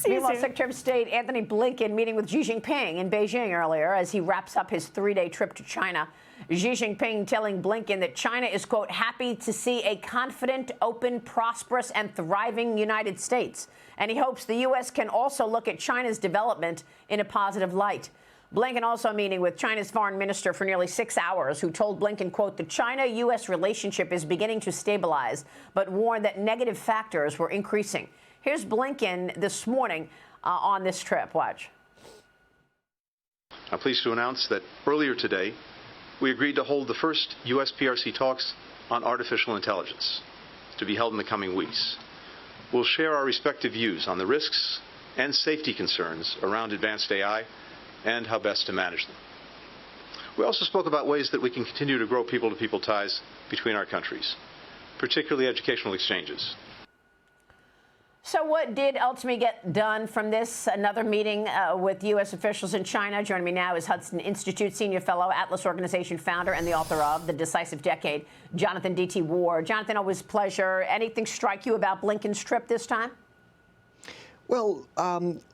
Meanwhile, Secretary of State Antony Blinken meeting with Xi Jinping in Beijing earlier as he wraps up his 3-day trip to China. Xi Jinping telling Blinken that China is, quote, happy to see a confident, open, prosperous and thriving United States. And he hopes the U.S. can also look at China's development in a positive light. Blinken also meeting with China's foreign minister for nearly 6 hours, who told Blinken, quote, the China-U.S. relationship is beginning to stabilize, but warned that negative factors were increasing. Here's Blinken this morning on this trip. Watch. I'm pleased to announce that earlier today, we agreed to hold the first U.S. PRC talks on artificial intelligence to be held in the coming weeks. We'll share our respective views on the risks and safety concerns around advanced AI and how best to manage them. We also spoke about ways that we can continue to grow people-to-people ties between our countries, particularly educational exchanges. So what did ultimately get done from this? Another meeting with U.S. officials in China. Joining me now is Hudson Institute Senior Fellow, Atlas Organization founder, and the author of The Decisive Decade, Jonathan D.T. Jonathan, always a pleasure. Anything strike you about Blinken's trip this time? Well,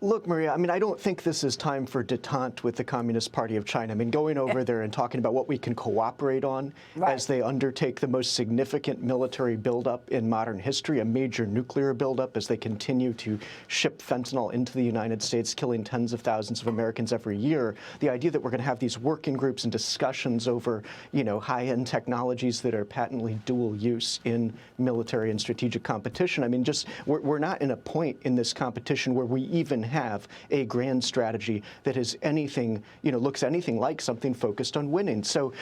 look, Maria, I mean, I don't think this is time for detente with the Communist Party of China. I mean, going over there and talking about what we can cooperate on as they undertake the most significant military buildup in modern history, a major nuclear buildup as they continue to ship fentanyl into the United States, killing tens of thousands of Americans every year. The idea that we're going to have these working groups and discussions over, you know, high-end technologies that are patently dual use in military and strategic competition. I mean, just we're not in a point in this competition where we even have a grand strategy that is anything, you know, looks anything like something focused on winning. So,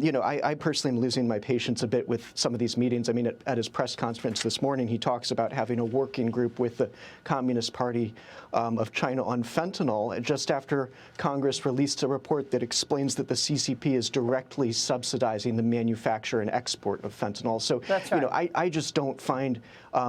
you know, I personally am losing my patience a bit with some of these meetings. I mean, at his press conference this morning, he talks about having a working group with the Communist Party of China on fentanyl, just after Congress released a report that explains that the CCP is directly subsidizing the manufacture and export of fentanyl. So, you know, I just don't find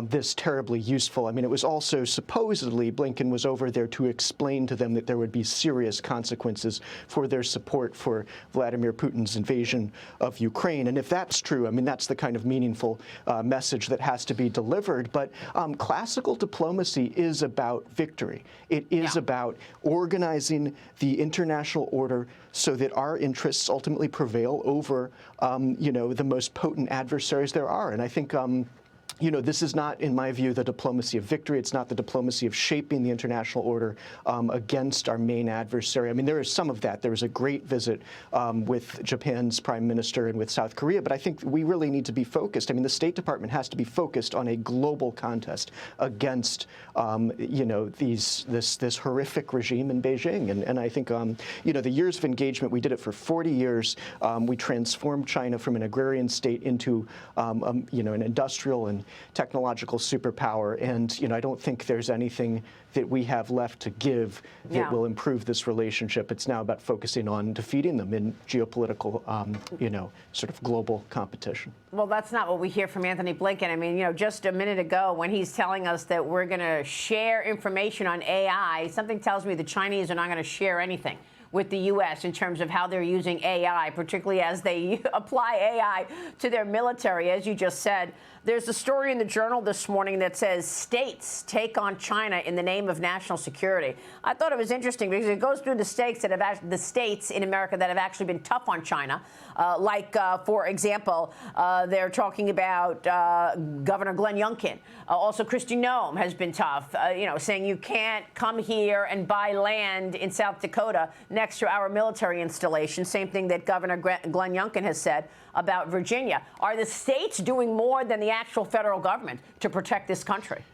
this terribly useful. I mean, it was also supposedly Blinken was over there to explain to them that there would be serious consequences for their support for Vladimir Putin's invasion of Ukraine. And if that's true, I mean, that's the kind of meaningful message that has to be delivered. But classical diplomacy is about victory. It is about organizing the international order so that our interests ultimately prevail over, you know, the most potent adversaries there are. And I think you know, this is not, in my view, the diplomacy of victory. It's not the diplomacy of shaping the international order against our main adversary. I mean, there is some of that. There was a great visit with Japan's prime minister and with South Korea, but I think we really need to be focused. I mean, the State Department has to be focused on a global contest against, you know, this horrific regime in Beijing. And I think, you know, the years of engagement, we did it for 40 years. We transformed China from an agrarian state into, you know, an industrial and technological superpower, and you know, I don't think there's anything that we have left to give that will improve this relationship. It's now about focusing on defeating them in geopolitical, you know, sort of global competition. Well, that's not what we hear from Antony Blinken. I mean, you know, just a minute ago when he's telling us that we're going to share information on AI, something tells me the Chinese are not going to share anything with the U.S. in terms of how they're using AI, particularly as they apply AI to their military. As you just said, there's a story in the Journal this morning that says states take on China in the name of national security. I thought it was interesting because it goes through the states that have the states in America that have actually been tough on China. For example, they're talking about Governor Glenn Youngkin. Also, Kristi Noem has been tough, you know, saying you can't come here and buy land in South Dakota next to our military installation. Same thing that Governor Glenn Youngkin has said about Virginia. Are the states doing more than the actual federal government to protect this country?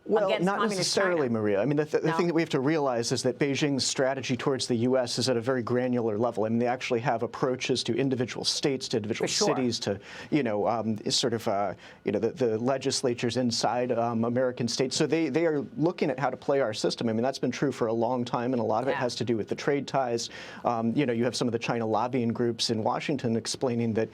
Well, not necessarily, Maria. I mean, the thing that we have to realize is that Beijing's strategy towards the U.S. is at a very granular level. I mean, they actually have approaches to individual states, to individual cities, to, you know, sort of, you know, the legislatures inside American states. So they are looking at how to play our system. I mean, that's been true for a long time, and a lot of it has to do with the trade ties. You know, you have some of the China lobbying groups in Washington explaining that,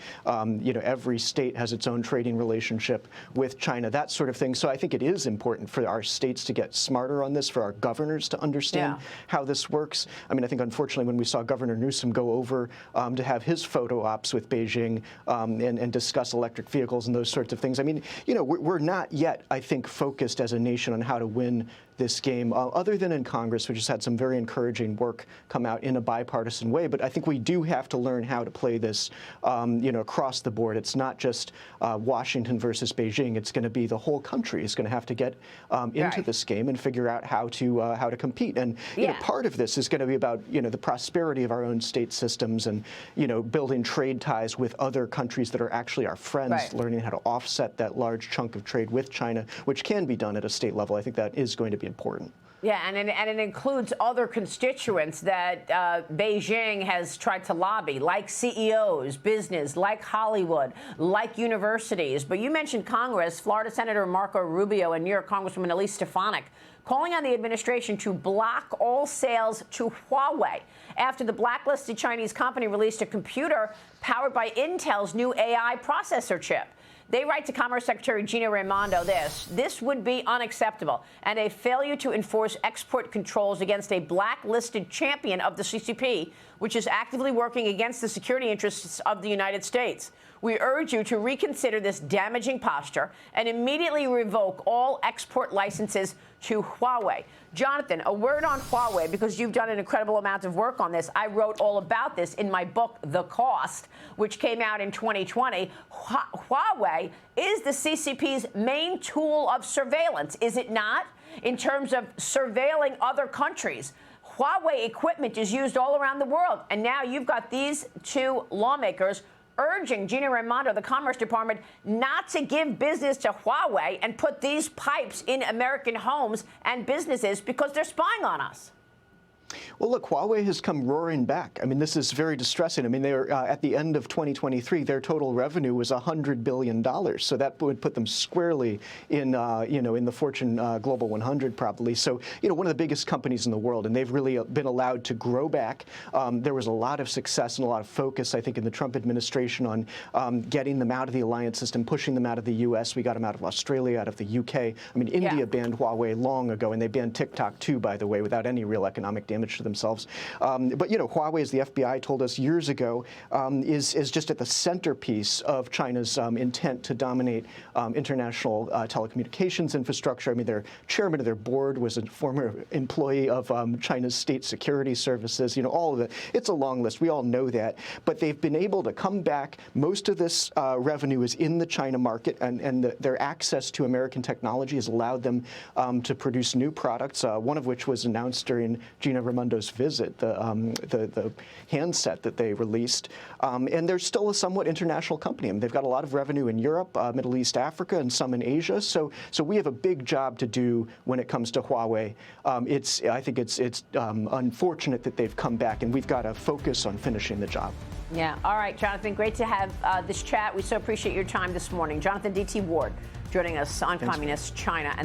you know, every state has its own trading relationship with China, that sort of thing. So I think it is important for our states to get smarter on this, for our governors to understand how this works. I mean, I think, unfortunately, when we saw Governor Newsom go over to have his photo ops with Beijing and discuss electric vehicles and those sorts of things, I mean, you know, we're not yet, I think, focused as a nation on how to win this game, other than in Congress, which has had some very encouraging work come out in a bipartisan way. But I think we do have to learn how to play this, across the board. It's not just Washington versus Beijing. It's going to be the whole country is going to have to get into this game and figure out how to compete. And part of this is going to be about the prosperity of our own state systems and building trade ties with other countries that are actually our friends, learning how to offset that large chunk of trade with China, which can be done at a state level. I think that is going to be important. Yeah, and it includes other constituents that Beijing has tried to lobby, like CEOs, business, like Hollywood, like universities. But you mentioned Congress, Florida Senator Marco Rubio and New York Congresswoman Elise Stefanik calling on the administration to block all sales to Huawei after the blacklisted Chinese company released a computer powered by Intel's new AI processor chip. They write to Commerce Secretary Gina Raimondo this would be unacceptable and a failure to enforce export controls against a blacklisted champion of the CCP, which is actively working against the security interests of the United States. We urge you to reconsider this damaging posture and immediately revoke all export licenses to Huawei. Jonathan, a word on Huawei, because you've done an incredible amount of work on this. I wrote all about this in my book, The Cost, which came out in 2020. Huawei is the CCP's main tool of surveillance, is it not? In terms of surveilling other countries. Huawei equipment is used all around the world. And now you've got these two lawmakers urging Gina Raimondo, the Commerce Department, not to give business to Huawei and put these pipes in American homes and businesses because they're spying on us. Well, look, Huawei has come roaring back. I mean, this is very distressing. I mean, they were at the end of 2023, their total revenue was $100 billion. So that would put them squarely in, in the Fortune Global 100, probably. So, one of the biggest companies in the world, and they've really been allowed to grow back. There was a lot of success and a lot of focus, I think, in the Trump administration on getting them out of the alliance system, pushing them out of the U.S. We got them out of Australia, out of the U.K. I mean, India banned Huawei long ago, and they banned TikTok, too, by the way, without any real economic damage to themselves. But, Huawei, as the FBI told us years ago, is just at the centerpiece of China's intent to dominate international telecommunications infrastructure. I mean, their chairman of their board was a former employee of China's state security services, all of it. It's a long list. We all know that. But they've been able to come back. Most of this revenue is in the China market, and their access to American technology has allowed them to produce new products, one of which was announced during Gina Raimondo's visit, the handset that they released. And they're still a somewhat international company. I mean, they've got a lot of revenue in Europe, Middle East, Africa, and some in Asia. So we have a big job to do when it comes to Huawei. I think it's unfortunate that they've come back, and we've got to focus on finishing the job. Yeah. All right, Jonathan, great to have this chat. We so appreciate your time this morning. Jonathan D.T. Ward joining us on Communist China and